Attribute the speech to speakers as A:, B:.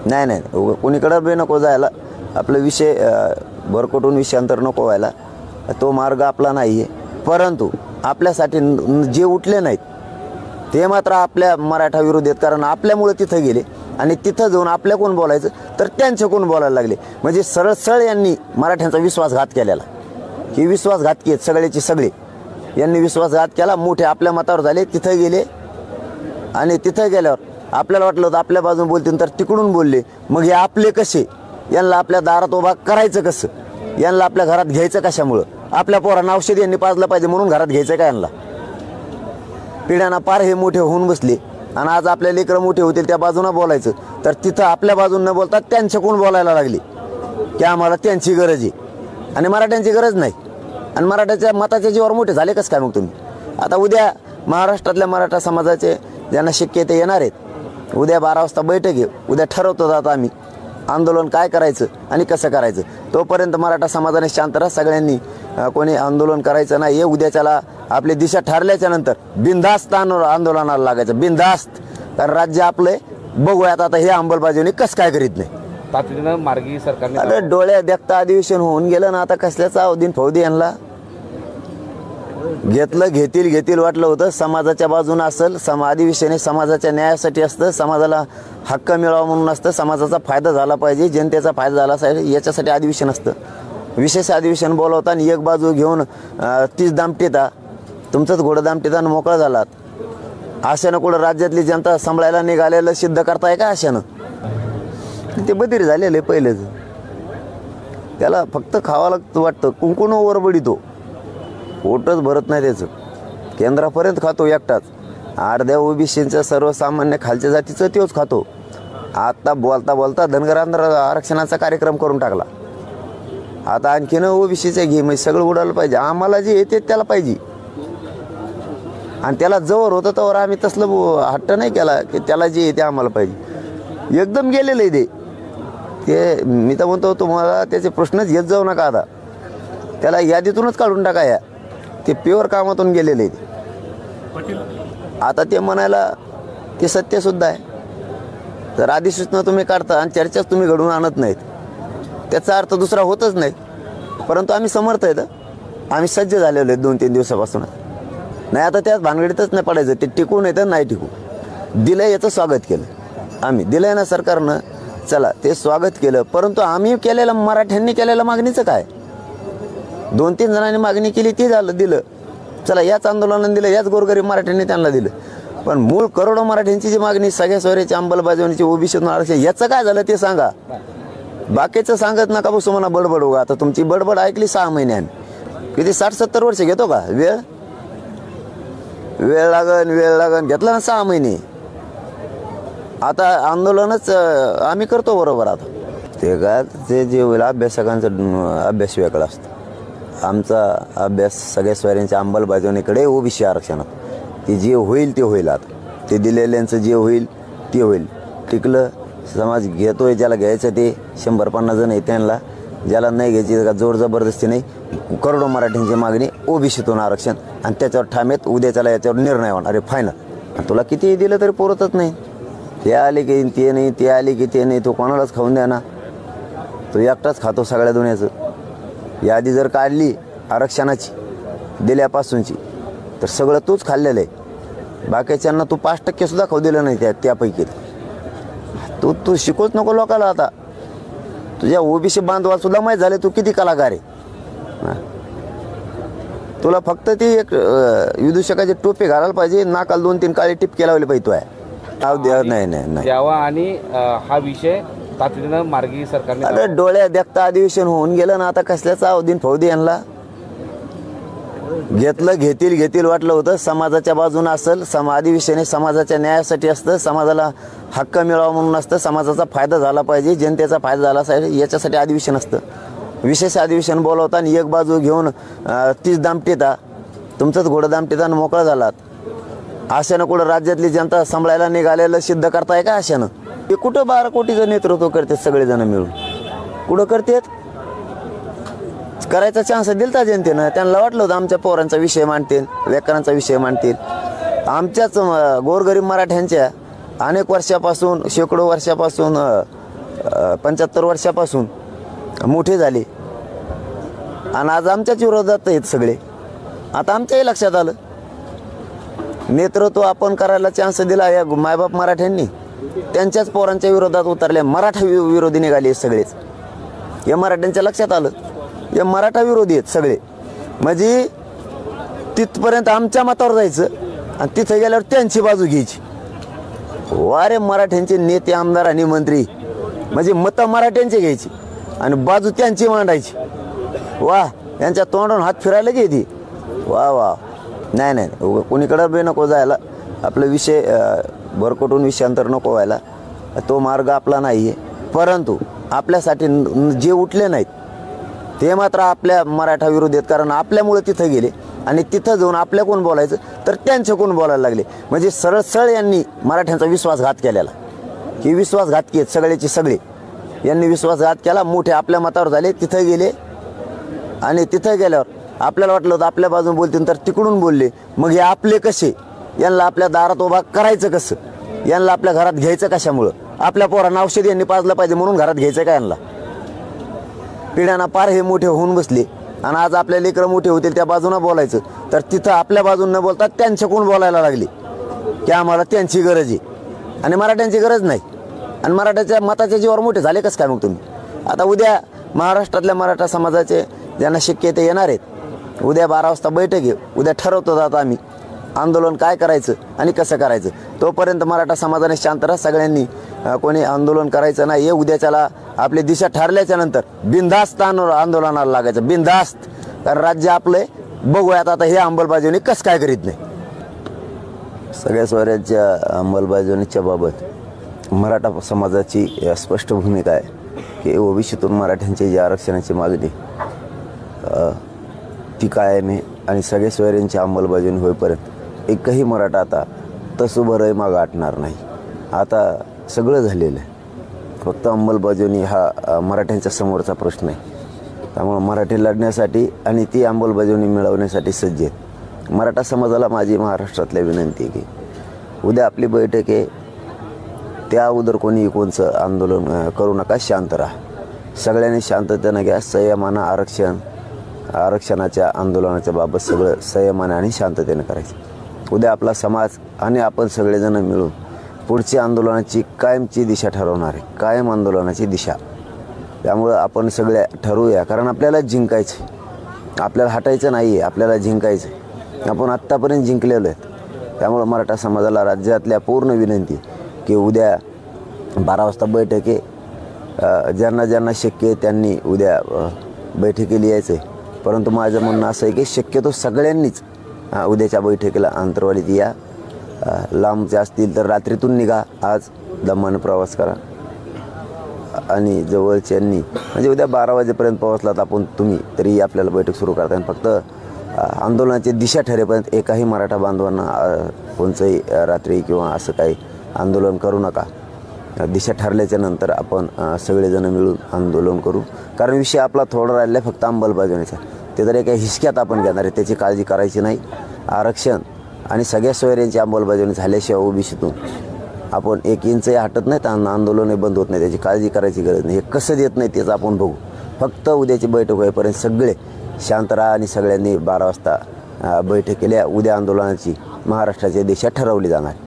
A: नाही नाही, कोणीकडं बी नको जायला. आपलं विषय भरकटून विषयांतर नको व्हायला. तो मार्ग आपला नाही आहे. परंतु आपल्यासाठी जे उठले नाहीत ते मात्र आपल्या मराठा विरोधी आहेत. कारण आपल्यामुळे तिथं गेले आणि तिथं जाऊन आपल्या कोण बोलायचं तर त्यांचे कोण बोलायला लागले. म्हणजे सरळ सरळ यांनी मराठ्यांचा विश्वासघात केलेला. ही विश्वासघातकी आहेत सगळ्याची सगळे. यांनी विश्वासघात केला. मोठे आपल्या मतावर झाले, तिथं गेले आणि तिथं गेल्यावर आपल्याला वाटलं होतं आपल्या बाजून बोलतील तर तिकडून बोलले. मग हे आपले कसे, यांना आपल्या दारात उभा करायचं कसं, यांना आपल्या घरात घ्यायचं कशामुळं. आपल्या पोरांना औषध यांनी पाजलं पाहिजे म्हणून घरात घ्यायचं का यांना. पिढ्यांना पार हे मोठे होऊन बसले आणि आज आपल्या लेकरं मोठे होतील त्या बाजूनं बोलायचं तर तिथं आपल्या बाजून न बोलता त्यांच्याकडून बोलायला लागले की आम्हाला त्यांची गरज आहे आणि मराठ्यांची गरज नाही. आणि मराठ्याच्या मताच्या जीवावर मोठे झाले कसं काय मग तुम्ही. आता उद्या महाराष्ट्रातल्या मराठा समाजाचे ज्यांना शक्य ते येणार आहेत. उद्या 12 वाजता बैठक आहे. उद्या ठरवतो आता आम्ही आंदोलन काय करायचं आणि कसं करायचं. तोपर्यंत मराठा समाजाने शांत राहा. सगळ्यांनी कोणी आंदोलन करायचं नाही आहे. उद्याच्याला आपली दिशा ठरल्याच्या नंतर बिनधास्त आंदोलनाला लागायचं, बिनधास्त. कारण राज्य आपलं बघूयात आता हे अंमलबजावणी कसं काय करीत नाही.
B: तातडीनं मार्गी सरकारने
A: आता डोळ्या देखता अधिवेशन होऊन गेलं ना. आता कसल्याचा अवधीन फौदी यांना घेतील वाटलं होतं. समाजाच्या बाजूने असेल अधिवेशन समाजाच्या न्यायासाठी असतं, समाजाला हक्क मिळावा म्हणून असतं, समाजाचा फायदा झाला पाहिजे, जनतेचा फायदा झाला पाहिजे याच्यासाठी अधिवेशन असतं. विशेष अधिवेशन बोलवताना एक बाजू घेऊन तीच दामटीता, तुमचंच घोडं दामटीता मोकळा झालात. अशानं कुठं राज्यातली जनता सांभाळायला निघालेलं सिद्ध करताय का अशानं. ते बधीर झालेलं आहे पहिलेच. त्याला फक्त खावा लागतं वाटतं. कुंकुण ओरबडितो, पोटच भरत नाही त्याचं. केंद्रापर्यंत खातो एकटाच. अर्ध्या ओबीसीचं सर्वसामान्य खालच्या जातीचं तोच खातो. आता बोलता बोलता धनगर आरक्षणाचा कार्यक्रम करून टाकला. आता आणखीन ओबीसीचं घे म्हणजे सगळं उडालं पाहिजे. आम्हाला जे येते त्याला पाहिजे. आणि त्याला जवळ होतं तर आम्ही तसलं हट्ट नाही केला की त्याला जे येते आम्हाला पाहिजे. एकदम गेलेलं आहे ते. मी तर म्हणतो तुम्हाला त्याचे प्रश्नच घेत जाऊ नका. आता त्याला यादीतूनच काढून टाका. या ते प्युअर कामातून गेलेले ते. आता ते म्हणायला ते सत्यसुद्धा आहे. जर अधिसूचना तुम्ही काढता आणि चर्चाच तुम्ही घडवून आणत नाहीत त्याचा अर्थ दुसरा होतच नाही. परंतु आम्ही समर्थ आहेत. आम्ही सज्ज झालेलो आहेत 2-3 दिवसापासून. नाही आता त्याच भानगडीतच नाही पडायचं. ते टिकून येतं नाही टिकू. दिलं याचं स्वागत केलं आम्ही. दिलं आहे ना सरकारनं, चला ते स्वागत केलं. परंतु आम्ही केलेलं, मराठ्यांनी केलेलं मागणीचं काय. 2-3 जणांनी मागणी केली ती झालं, दिलं. चला याच आंदोलनाने दिलं, याच गोरगरीब मराठ्यांनी त्यांना दिलं. पण मूळ करोडो मराठ्यांची जी मागणी सगळ्या सोयऱ्याची अंमलबजावणीची ओबीसीतून आरक्षण याचं काय झालं ते सांगा. बाकीचं सांगत नका बसू म्हणा बडबड. होगा आता तुमची बडबड ऐकली 6 महिन्याने. किती 60-70 वर्ष घेतो का वेळ लागन घेतला ना 6 महिने. आता आंदोलनच आम्ही करतो बरोबर. आता ते काय ते जे होईल अभ्यासकांचा अभ्यास वेगळा असतो. आमचा अभ्यास सगळ्या सोयऱ्यांच्या अंमलबजावणीकडे ओबीसी आरक्षणात. ते जे होईल ते होईल. आता ते दिलेल्यांचं जे होईल ते होईल. टिकलं समाज घेतोय, ज्याला घ्यायचं ते 100-50 जण आहे त्यांना, ज्याला नाही घ्यायची का जोर जबरदस्ती नाही. करोडो मराठ्यांची मागणी ओबीसीतून आरक्षण आणि त्याच्यावर ठामेत. उद्याच्याला याच्यावर निर्णय होणार. अरे फायनल. तुला किती दिलं तरी पुरतच नाही. ते आले की ते नाही, ते आले की ते नाही. तो कोणालाच खाऊन द्या ना. तो एकटाच खातो सगळ्या दुनियाचं. यादी जर काढली आरक्षणाची दिल्यापासूनची तर सगळं तूच खाल्लेलं आहे. बाकीच्यांना तू 5% सुद्धा खाऊ दिलं नाही त्यापैकी. तू शिकवूच नको लोकांना. आता तुझ्या ओबीसी बांधवाला सुद्धा माहीत झाले तू किती कलाकार आहे. तुला फक्त ती एक विदूषकाची टोपी घालायला पाहिजे, नाकाला 2-3 काळे टिपके लावले पाहिजे. तू आहे नाही
B: द्यावा आणि हा विषय तातडीनं मार्गी सरकारने.
A: अरे डोळ्या देखता अधिवेशन होऊन गेलं ना. आता कसल्याचा अवधीन फौदी यांना घेतील वाटलं होतं. समाजाच्या बाजूने असेल अधिवेशन समाजाच्या न्यायासाठी असतं, समाजाला हक्क मिळावा म्हणून असतं, समाजाचा फायदा झाला पाहिजे, जनतेचा फायदा झाला पाहिजे याच्यासाठी अधिवेशन असतं. विशेष अधिवेशन बोलवताना एक बाजू घेऊन तीच दामटीता, तुमचंच घोडं दामटीता मोकळा झालात. अशानं कुठं राज्यातली जनता सांभाळायला निघालेलं सिद्ध करताय का अशानं. ते कुठं 12 कोटीचं नेतृत्व करतात सगळेजण मिळून. कुठं करतात. करायचा चान्स दिलता जनतेनं. त्यांना वाटलं होतं आमच्या पोरांचा विषय मांडतील, व्याकरणाचा विषय मांडतील. आमच्याच गोरगरीब मराठ्यांच्या अनेक वर्षापासून, शेकडो वर्षापासून 75 वर्षापासून मोठे झाले आणि आज आमच्याच विरोधात आहेत सगळे. आता आमच्याही लक्षात आलं नेतृत्व आपण करायला चान्स दिला या मायबाप मराठ्यांनी, त्यांच्याच पोरांच्या विरोधात उतरले, मराठा विरोधी निघाले सगळेच. या मराठ्यांच्या लक्षात आलं हे मराठा विरोधी आहेत सगळे, म्हणजे तिथपर्यंत आमच्या मतावर जायचं आणि तिथं गेल्यावर त्यांची बाजू घ्यायची. वारे मराठ्यांचे नेते आमदार आणि मंत्री म्हणजे मतं मराठ्यांचे घ्यायची आणि बाजू त्यांची मांडायची. वा यांच्या तोंडून हात फिरायला घेते. वा वा नाही नाही कोणीकडं बी नको जायला, आपला विषय भरकटून विषयांतर नको व्हायला, तो मार्ग आपला नाही आहे. परंतु आपल्यासाठी जे उठले नाहीत ते मात्र आपल्या मराठा विरोधी आहेत, कारण आपल्यामुळे तिथं गेले आणि तिथं जाऊन आपल्या कोण बोलायचं तर त्यांचे कोण बोलायला लागले. म्हणजे सरळ यांनी मराठ्यांचा विश्वासघात केलेला, की विश्वासघातकी आहेत सगळ्याचे सगळे. यांनी विश्वासघात केला, मोठे आपल्या मतावर झाले, तिथं गेले आणि तिथं गेल्यावर आपल्याला वाटलं होतं आपल्या बाजून बोलतील तर तिकडून बोलले. मग हे आपले कसे, यांना आपल्या दारात उभा करायचं कसं, यांना आपल्या घरात घ्यायचं कशामुळं, आपल्या पोरांना औषध यांनी पाजलं पाहिजे म्हणून घरात घ्यायचं का यांना. पिढ्यांना पार हे मोठे होऊन बसले आणि आज आपल्या लेकरं मोठे होतील त्या बाजूनं बोलायचं तर तिथं आपल्या बाजून न बोलता त्यांच्याकडून बोलायला लागले की आम्हाला त्यांची गरज आहे आणि मराठ्यांची गरज नाही. आणि मराठ्याच्या मताच्या जीवावर मोठे झाले कसं काय मग तुम्ही. आता उद्या महाराष्ट्रातल्या मराठा समाजाचे ज्यांना शक्य आहे ते येणार आहेत. उद्या 12 वाजता बैठक आहे, उद्या ठरवतो आता आम्ही आंदोलन काय करायचं आणि कसं करायचं. तोपर्यंत मराठा समाजाने शांत राहा, सगळ्यांनी कोणी आंदोलन करायचं नाही. हे उद्याच्याला आपली दिशा ठरल्याच्या नंतर बिनधास्त आंदोलनाला लागायचं, बिनधास्त. कारण राज्य आपलं बघूयात आता हे अंमलबजावणी कसं काय करीत नाही. सगळ्या स्वराज्य अंमलबजावणीच्या बाबत मराठा समाजाची स्पष्ट भूमिका आहे की ओबीसीतून मराठ्यांची जी आरक्षणाची मागणी ती कायम आहे आणि सगळ्या सोयऱ्यांची अंमलबजावणी होईपर्यंत एकही मराठा आता तसुभरही मागं हटणार नाही. आता सगळं झालेलं आहे, फक्त अंमलबजावणी हा मराठ्यांच्या समोरचा प्रश्न आहे. त्यामुळं मराठी लढण्यासाठी आणि ती अंमलबजावणी मिळवण्यासाठी सज्ज आहेत. मराठा समाजाला माझी महाराष्ट्रातल्या विनंती आहे की उद्या आपली बैठक आहे, त्या अगोदर कोणी कोणचं आंदोलन करू नका, शांत राहा. सगळ्यांनी शांततेनं घ्या, संयमानं आरक्षणाच्या आंदोलनाच्या बाबत सगळं संयमाने आणि शांततेनं करायचं. उद्या आपला समाज आणि आपण सगळेजण मिळून पुढची आंदोलनाची कायमची दिशा ठरवणार आहे, कायम आंदोलनाची दिशा. त्यामुळं आपण सगळे ठरवूया, कारण आपल्याला जिंकायचं आहे, आपल्याला हटायचं नाही आहे, आपल्याला जिंकायचं आहे. आपण आत्तापर्यंत जिंकलेलो आहेत. त्यामुळं मराठा समाजाला राज्यातल्या पूर्ण विनंती की उद्या 12 वाजता बैठक आहे. ज्यांना ज्यांना शक्य आहे त्यांनी उद्या बैठकीला यायचं आहे. परंतु माझं म्हणणं असं आहे की शक्यतो सगळ्यांनीच उद्याच्या बैठकीला अंतरवालीत या. लांबचे असतील तर रात्रीतून निघा, आज दमानं प्रवास करा आणि जवळच्यांनी म्हणजे उद्या 12 वाजेपर्यंत पोहोचलात आपण तुम्ही तरी आपल्याला बैठक सुरू करता येईल. फक्त आंदोलनाची दिशा ठरेपर्यंत एकाही मराठा बांधवांना कोणचंही रात्री किंवा असं काही आंदोलन करू नका. दिशा ठरल्याच्या नंतर आपण सगळेजण मिळून आंदोलन करू. कारण विषय आपला थोडा राहिला आहे फक्त अंमलबजावणीचा, ते तर एका हिसक्यात आपण घेणार आहे, त्याची काळजी करायची नाही. आरक्षण आणि सगळ्या सोयऱ्यांची अंमलबजावणी झाल्याशिवाय ओबीसीतून आपण 1 इंचही हटत नाहीत आणि आंदोलनही बंद होत नाही, त्याची काळजी करायची गरज नाही. हे कसं देत नाही त्याचं आपण बघू. फक्त उद्याची बैठक होईपर्यंत सगळे शांत राहा आणि सगळ्यांनी 12 वाजता बैठक केल्या. उद्या आंदोलनाची महाराष्ट्राची दिशा ठरवली जाणार.